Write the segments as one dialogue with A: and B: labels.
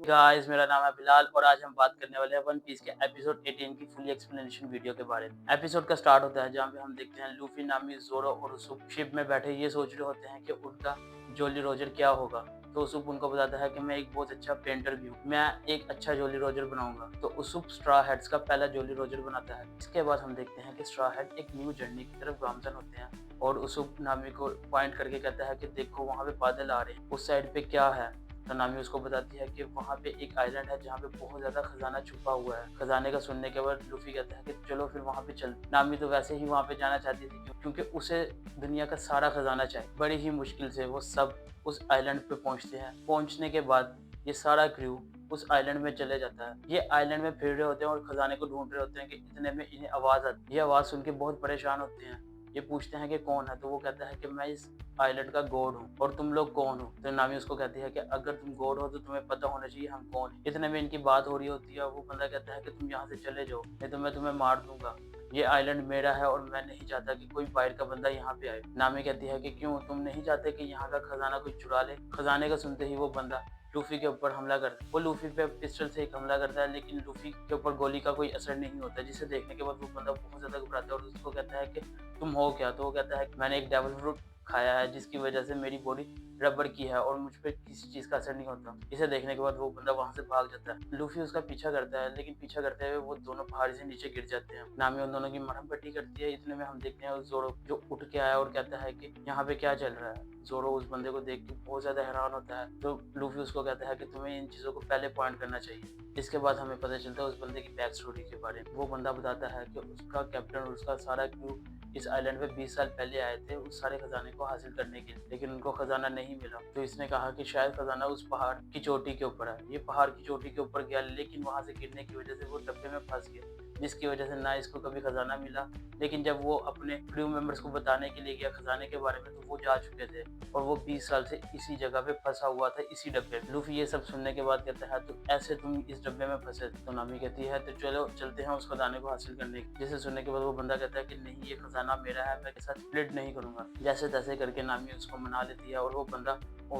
A: Guys, मेरा नाम है बिलाल और आज हम बात करने वाले हैं वन पीस के एपिसोड 18 की फुल एक्सप्लेनेशन वीडियो के बारे में। एपिसोड का स्टार्ट होता है जहाँ पे हम देखते हैं लूफी, नामी, ज़ोरो और उसुप शिप में बैठे ये सोच रहे होते हैं कि उनका जॉली रोजर क्या होगा। तो उसुप उनको बताता है कि मैं एक बहुत अच्छा पेंटर भी हूँ, मैं एक अच्छा जॉली रोजर बनाऊंगा। तो उसुप स्ट्रॉ हैट्स का पहला जॉली रोजर बनाता है। इसके बाद हम देखते हैं कि स्ट्रॉ हैट एक न्यू जर्नी की तरफ गामजन होते हैं और उसुप नामी को पॉइंट करके कहता है कि देखो वहाँ पे बादल आ रहे हैं, उस साइड पे क्या है। तो नामी उसको बताती है कि वहाँ पे एक आइलैंड है जहाँ पे बहुत ज्यादा खजाना छुपा हुआ है। खजाने का सुनने के बाद लूफी कहता है कि चलो फिर वहाँ पे चल। नामी तो वैसे ही वहाँ पे जाना चाहती थी क्योंकि उसे दुनिया का सारा खजाना चाहिए। बड़ी ही मुश्किल से वो सब उस आइलैंड पे पहुँचते हैं। पहुँचने के बाद ये सारा क्रू उस आइलैंड में चले जाता है। ये आइलैंड में फिर रहे होते हैं और खजाने को ढूंढ रहे होते हैं कि इतने में इन्हें आवाज आती है। ये आवाज सुन के बहुत परेशान होते हैं। ये पूछते हैं कि कौन है। तो वो कहता है कि मैं इस आइलैंड का गॉड हूँ और तुम लोग कौन हो। तो नामी उसको कहती है कि अगर तुम गॉड हो तो तुम्हें पता होना चाहिए हम कौन है। इतने में इनकी बात हो रही होती है। वो बंदा कहता है कि तुम यहाँ से चले जाओ नहीं तो मैं तुम्हें मार दूंगा। ये आइलैंड मेरा है और मैं नहीं चाहता कि कोई बाहर का बंदा यहाँ पे आए। नामी कहती है कि क्यों, तुम नहीं चाहते कि यहाँ का खजाना कोई चुरा ले। खजाने का सुनते ही वो बंदा लूफी के ऊपर हमला करता है। वो लूफी पे पिस्टल से एक हमला करता है लेकिन लूफी के ऊपर गोली का कोई असर नहीं होता, जिसे देखने के बाद वो बंदा बहुत ज्यादा घबराता है और उसको कहता है कि तुम हो क्या। तो वो कहता है मैंने एक डेविल फ्रूट खाया है जिसकी वजह से मेरी बॉडी रबर की है और मुझ पर किसी चीज का असर नहीं होता। इसे देखने के बाद वो बंदा वहां से भाग जाता है। लूफी उसका पीछा करता है लेकिन पीछा करते हुए वो दोनों पहाड़ी से नीचे गिर जाते हैं। नामी उन दोनों की मरहम पट्टी करती है। इतने में हम देखते हैं उस जोरो जो उठ के आया और कहता है कि यहाँ पे क्या चल रहा है। जोरो उस बंदे को देख के बहुत ज्यादा हैरान होता है। तो लूफी उसको कहता है कि तुम्हें इन चीजों को पहले पॉइंट करना चाहिए। इसके बाद हमें पता चलता है उस बंदे की बैक स्टोरी के बारे में। वो बंदा बताता है कि उसका कैप्टन और उसका सारा क्रू इस आइलैंड पे 20 साल पहले आए थे उस सारे खजाने को हासिल करने के लिए, लेकिन उनको खजाना नहीं मिला। तो इसने कहा कि शायद खजाना उस पहाड़ की चोटी के ऊपर है। ये पहाड़ की चोटी के ऊपर गया लेकिन वहां से गिरने की वजह से वो डब्बे में फंस गया, जिसकी वजह से ना इसको कभी खजाना मिला। लेकिन जब वो अपने क्रू मेंबर्स को बताने के लिए गया खजाने के बारे में तो वो जा चुके थे और वो 20 साल से इसी जगह पे फंसा हुआ था, इसी डब्बे में। लूफी ये सब सुनने के बाद कहता है तो ऐसे तुम इस डब्बे में फंसे। तो नामी कहती है तो चलो चलते हैं उस खजाने को हासिल करने की। जिसे सुनने के बाद वो बंदा कहता है कि नहीं, ये खजाना मेरा है, मैं इसके साथ स्प्लिट नहीं करूंगा। जैसे तैसे करके नामी उसको मना लेती है और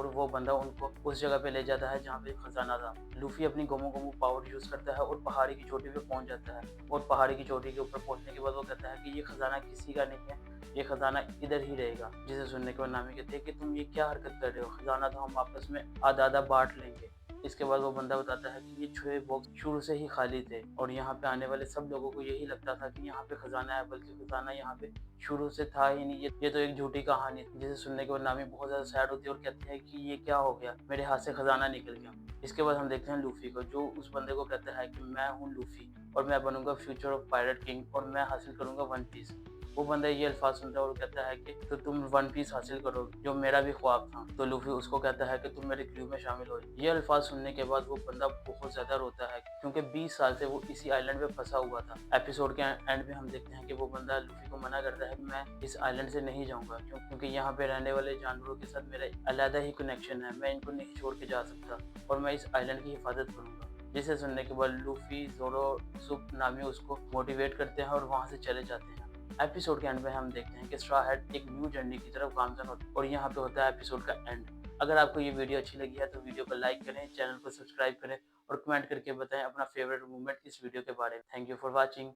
A: वो बंदा उनको उस जगह पे ले जाता है जहाँ पे खजाना था। लूफी अपनी गोमू गोमू पावर यूज करता है और पहाड़ी की चोटी पे पहुंच जाता है। और पहाड़ी की चोटी के ऊपर पहुंचने के बाद वो कहता है कि ये खजाना किसी का नहीं है, ये खजाना इधर ही रहेगा। जिसे सुनने के बाद नामी कहते हैं कि तुम ये क्या हरकत कर रहे हो, खजाना तो हम आपस में आधा आधा बांट लेंगे। इसके बाद वो बंदा बताता है कि ये छुए बॉक्स शुरू से ही खाली थे और यहाँ पे आने वाले सब लोगों को यही लगता था कि यहाँ पे खजाना है, बल्कि खजाना यहाँ पे शुरू से था ही नहीं। ये तो एक झूठी कहानी थी। जिसे सुनने के बाद नामी बहुत ज्यादा सैड होती है और कहती है कि ये क्या हो गया, मेरे हाथ से खजाना निकल गया। इसके बाद हम देखते हैं लूफी को, जो उस बंदे को कहता है कि मैं हूँ लूफी और मैं बनूंगा फ्यूचर ऑफ पायरेट किंग और मैं हासिल करूंगा वन पीस। वो बंदा ये अल्फाज सुनता है और कहता है कि तो तुम वन पीस हासिल करोगे, जो मेरा भी ख्वाब था। तो लूफी उसको कहता है कि तुम मेरे क्रू में शामिल हो। ये अल्फाज सुनने के बाद वो बंदा बहुत ज्यादा रोता है क्योंकि 20 साल से वो इसी आइलैंड पे फंसा हुआ था। एपिसोड के एंड में हम देखते हैं कि वो बंदा लूफी को मना करता है कि मैं इस आइलैंड से नहीं जाऊंगा क्योंकि यहाँ पे रहने वाले जानवरों के साथ मेरा अलग ही कनेक्शन है, मैं इनको नहीं छोड़ के जा सकता और मैं इस आइलैंड की हिफाजत करूंगा। जिसे सुनने के बाद लूफी, जोरो, सुप, नामी उसको मोटिवेट करते हैं और वहां से चले जाते हैं। एपिसोड के एंड में हम देखते हैं कि स्ट्रॉ हैट एक न्यू जर्नी की तरफ गामजन होता है और यहाँ पे होता है एपिसोड का एंड। अगर आपको ये वीडियो अच्छी लगी है तो वीडियो को लाइक करें, चैनल को सब्सक्राइब करें और कमेंट करके बताएं अपना फेवरेट मोमेंट इस वीडियो के बारे में। Thank you for watching.